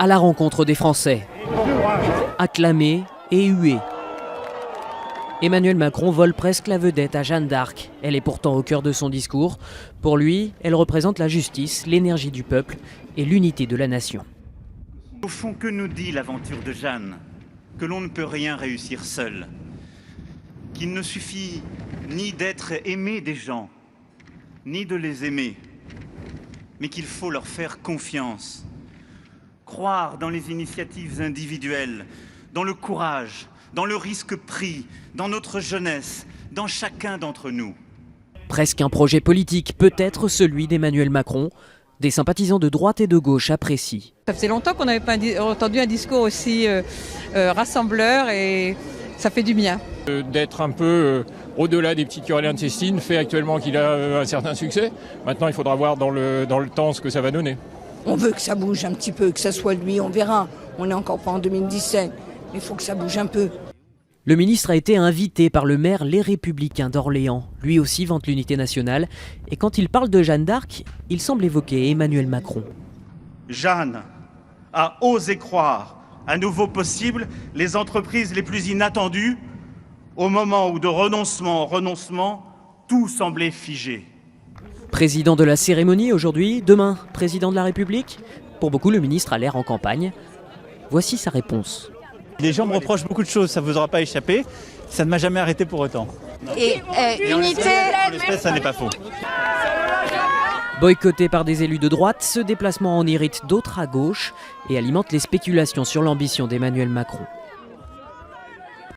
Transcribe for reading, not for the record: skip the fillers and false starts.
à la rencontre des Français. Acclamé et hué. Emmanuel Macron vole presque la vedette à Jeanne d'Arc. Elle est pourtant au cœur de son discours. Pour lui, elle représente la justice, l'énergie du peuple et l'unité de la nation. Au fond, que nous dit l'aventure de Jeanne? Que l'on ne peut rien réussir seul. Qu'il ne suffit ni d'être aimé des gens, ni de les aimer, mais qu'il faut leur faire confiance. Croire dans les initiatives individuelles, dans le courage, dans le risque pris, dans notre jeunesse, dans chacun d'entre nous. Presque un projet politique, peut-être celui d'Emmanuel Macron. Des sympathisants de droite et de gauche apprécient. Ça faisait longtemps qu'on n'avait pas entendu un discours aussi rassembleur et ça fait du bien. D'être un peu au-delà des petites querelles intestines fait actuellement qu'il a un certain succès. Maintenant, il faudra voir dans le temps ce que ça va donner. On veut que ça bouge un petit peu, que ça soit lui, on verra. On n'est encore pas en 2017, mais il faut que ça bouge un peu. Le ministre a été invité par le maire Les Républicains d'Orléans. Lui aussi vante l'unité nationale. Et quand il parle de Jeanne d'Arc, il semble évoquer Emmanuel Macron. Jeanne a osé croire à nouveau possible les entreprises les plus inattendues au moment où de renoncement en renoncement, tout semblait figé. Président de la cérémonie aujourd'hui, demain président de la République. Pour beaucoup, le ministre a l'air en campagne. Voici sa réponse. Les gens me reprochent beaucoup de choses, ça ne vous aura pas échappé. Ça ne m'a jamais arrêté pour autant. Et unité, En l'espèce, ça n'est pas faux. Boycotté par des élus de droite, ce déplacement en irrite d'autres à gauche et alimente les spéculations sur l'ambition d'Emmanuel Macron.